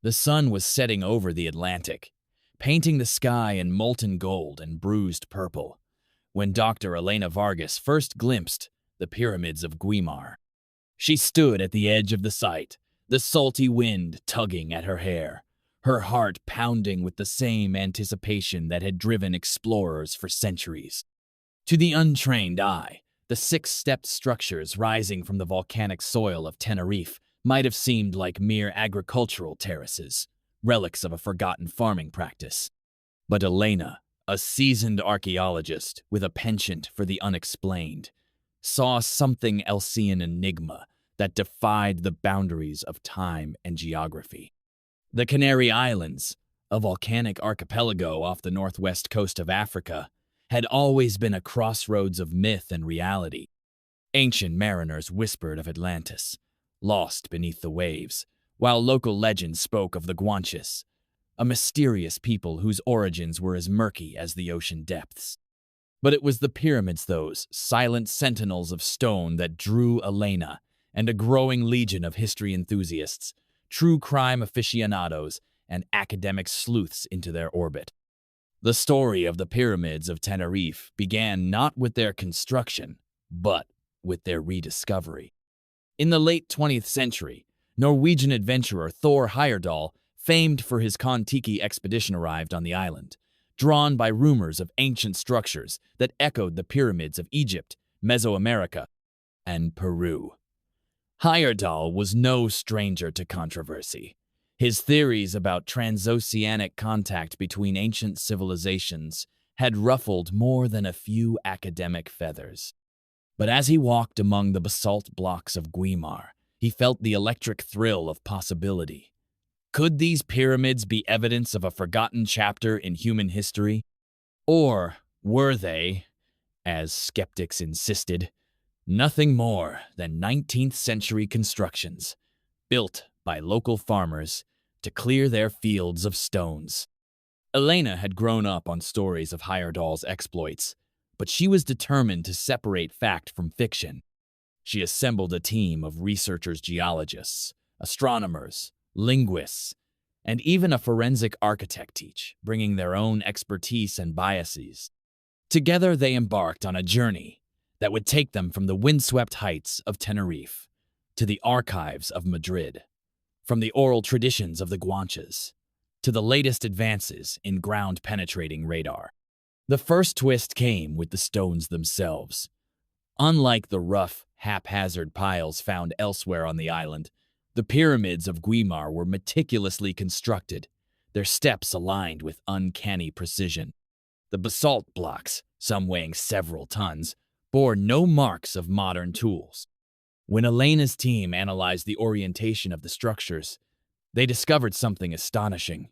The sun was setting over the Atlantic, painting the sky in molten gold and bruised purple, when Dr. Elena Vargas first glimpsed the pyramids of Guimar. She stood at the edge of the site, the salty wind tugging at her hair, her heart pounding with the same anticipation that had driven explorers for centuries. To the untrained eye, the six-stepped structures rising from the volcanic soil of Tenerife might have seemed like mere agricultural terraces, relics of a forgotten farming practice. But Elena, a seasoned archaeologist with a penchant for the unexplained, saw something Elsean enigma that defied the boundaries of time and geography. The Canary Islands, a volcanic archipelago off the northwest coast of Africa, had always been a crossroads of myth and reality. Ancient mariners whispered of Atlantis, lost beneath the waves, while local legends spoke of the Guanches, a mysterious people whose origins were as murky as the ocean depths. But it was the pyramids, those silent sentinels of stone, that drew Elena and a growing legion of history enthusiasts, true crime aficionados, and academic sleuths into their orbit. The story of the pyramids of Tenerife began not with their construction, but with their rediscovery. In the late 20th century, Norwegian adventurer Thor Heyerdahl, famed for his Kon-Tiki expedition, arrived on the island, drawn by rumors of ancient structures that echoed the pyramids of Egypt, Mesoamerica, and Peru. Heyerdahl was no stranger to controversy. His theories about transoceanic contact between ancient civilizations had ruffled more than a few academic feathers. But as he walked among the basalt blocks of Guimar, he felt the electric thrill of possibility. Could these pyramids be evidence of a forgotten chapter in human history? Or were they, as skeptics insisted, nothing more than 19th century constructions, built by local farmers to clear their fields of stones? Elena had grown up on stories of Heyerdahl's exploits, but she was determined to separate fact from fiction. She assembled a team of researchers, geologists, astronomers, linguists, and even a forensic architect, each bringing their own expertise and biases. Together they embarked on a journey that would take them from the windswept heights of Tenerife to the archives of Madrid, from the oral traditions of the Guanches to the latest advances in ground-penetrating radar. The first twist came with the stones themselves. Unlike the rough, haphazard piles found elsewhere on the island, the pyramids of Guimar were meticulously constructed, their steps aligned with uncanny precision. The basalt blocks, some weighing several tons, bore no marks of modern tools. When Elena's team analyzed the orientation of the structures, they discovered something astonishing.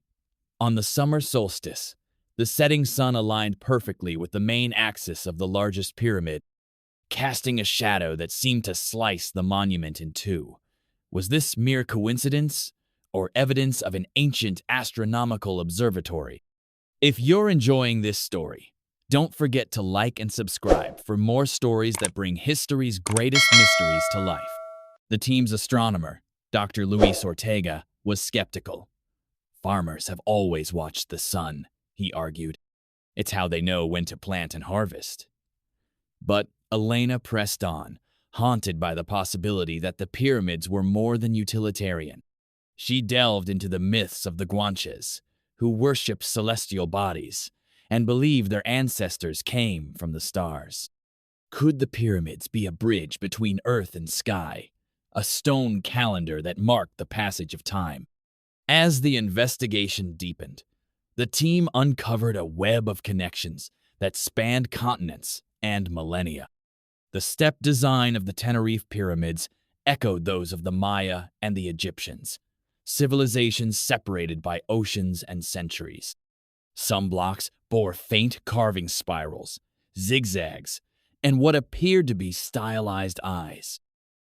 On the summer solstice, the setting sun aligned perfectly with the main axis of the largest pyramid, casting a shadow that seemed to slice the monument in two. Was this mere coincidence, or evidence of an ancient astronomical observatory? If you're enjoying this story, don't forget to like and subscribe for more stories that bring history's greatest mysteries to life. The team's astronomer, Dr. Luis Ortega, was skeptical. Farmers have always watched the sun, he argued. It's how they know when to plant and harvest. But Elena pressed on, haunted by the possibility that the pyramids were more than utilitarian. She delved into the myths of the Guanches, who worshipped celestial bodies and believed their ancestors came from the stars. Could the pyramids be a bridge between earth and sky, a stone calendar that marked the passage of time? As the investigation deepened, the team uncovered a web of connections that spanned continents and millennia. The step design of the Tenerife pyramids echoed those of the Maya and the Egyptians, civilizations separated by oceans and centuries. Some blocks bore faint carving spirals, zigzags, and what appeared to be stylized eyes.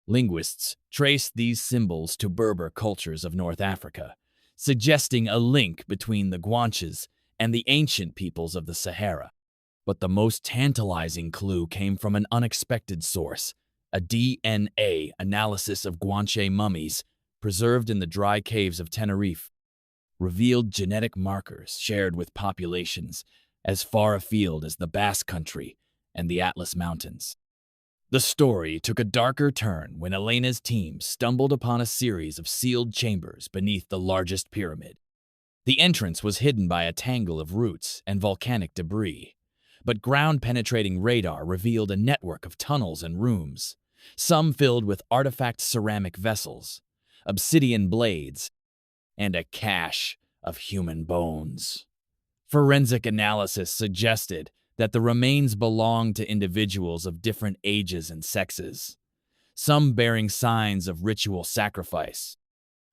Linguists traced these symbols to Berber cultures of North Africa, suggesting a link between the Guanches and the ancient peoples of the Sahara. But the most tantalizing clue came from an unexpected source, a DNA analysis of Guanche mummies preserved in the dry caves of Tenerife. revealed genetic markers shared with populations as far afield as the Basque Country and the Atlas Mountains. The story took a darker turn when Elena's team stumbled upon a series of sealed chambers beneath the largest pyramid. The entrance was hidden by a tangle of roots and volcanic debris, but ground-penetrating radar revealed a network of tunnels and rooms, some filled with artifact ceramic vessels, obsidian blades, and a cache of human bones. Forensic analysis suggested that the remains belonged to individuals of different ages and sexes, some bearing signs of ritual sacrifice.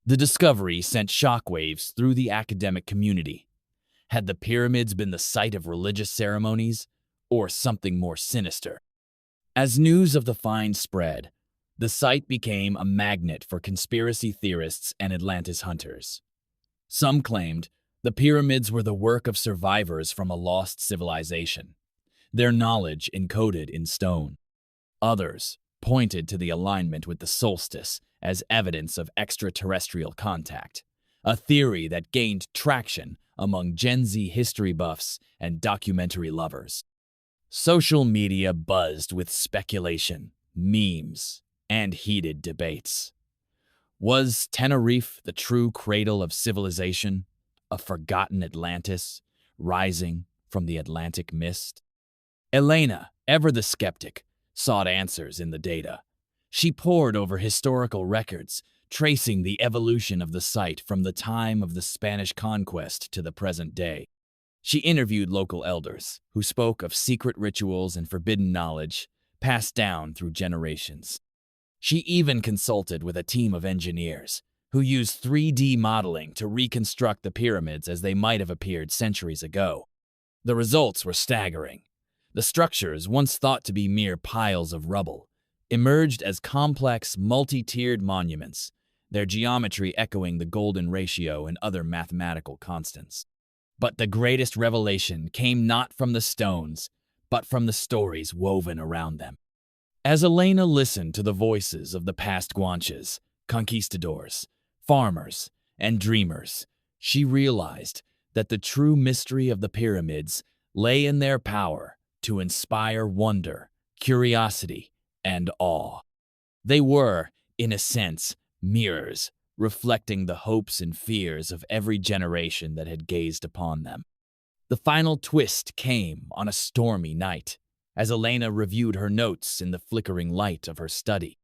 The discovery sent shockwaves through the academic community. Had the pyramids been the site of religious ceremonies, or something more sinister? As news of the find spread, the site became a magnet for conspiracy theorists and Atlantis hunters. Some claimed the pyramids were the work of survivors from a lost civilization, their knowledge encoded in stone. Others pointed to the alignment with the solstice as evidence of extraterrestrial contact, a theory that gained traction among Gen Z history buffs and documentary lovers. Social media buzzed with speculation, memes, and heated debates. Was Tenerife the true cradle of civilization, a forgotten Atlantis rising from the Atlantic mist? Elena, ever the skeptic, sought answers in the data. She pored over historical records, tracing the evolution of the site from the time of the Spanish conquest to the present day. She interviewed local elders, who spoke of secret rituals and forbidden knowledge passed down through generations. She even consulted with a team of engineers, who used 3D modeling to reconstruct the pyramids as they might have appeared centuries ago. The results were staggering. The structures, once thought to be mere piles of rubble, emerged as complex, multi-tiered monuments, their geometry echoing the golden ratio and other mathematical constants. But the greatest revelation came not from the stones, but from the stories woven around them. As Elena listened to the voices of the past Guanches, conquistadors, farmers, and dreamers, she realized that the true mystery of the pyramids lay in their power to inspire wonder, curiosity, and awe. They were, in a sense, mirrors, reflecting the hopes and fears of every generation that had gazed upon them. The final twist came on a stormy night, as Elena reviewed her notes in the flickering light of her study.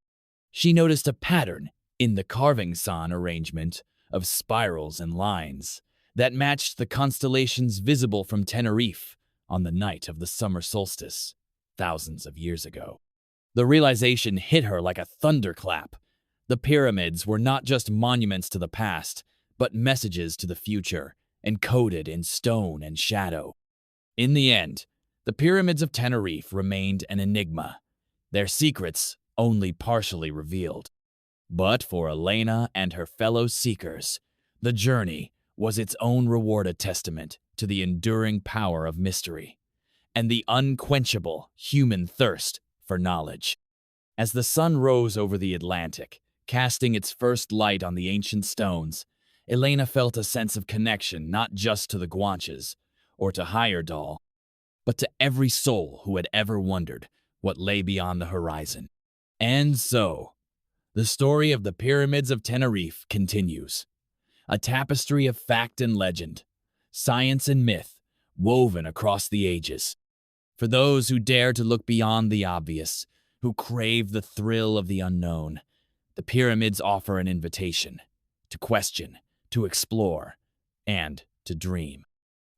She noticed a pattern in the carving sign arrangement of spirals and lines that matched the constellations visible from Tenerife on the night of the summer solstice, thousands of years ago. The realization hit her like a thunderclap. The pyramids were not just monuments to the past, but messages to the future, encoded in stone and shadow. In the end, the pyramids of Tenerife remained an enigma, their secrets only partially revealed. But for Elena and her fellow seekers, the journey was its own reward, a testament to the enduring power of mystery and the unquenchable human thirst for knowledge. As the sun rose over the Atlantic, casting its first light on the ancient stones, Elena felt a sense of connection not just to the Guanches or to Heyerdahl, but to every soul who had ever wondered what lay beyond the horizon. And so, the story of the pyramids of Tenerife continues, a tapestry of fact and legend, science and myth, woven across the ages. For those who dare to look beyond the obvious, who crave the thrill of the unknown, the pyramids offer an invitation to question, to explore, and to dream.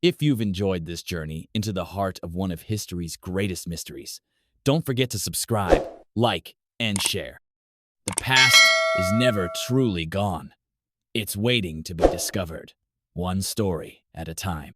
If you've enjoyed this journey into the heart of one of history's greatest mysteries, don't forget to subscribe, like, and share. The past is never truly gone. It's waiting to be discovered, one story at a time.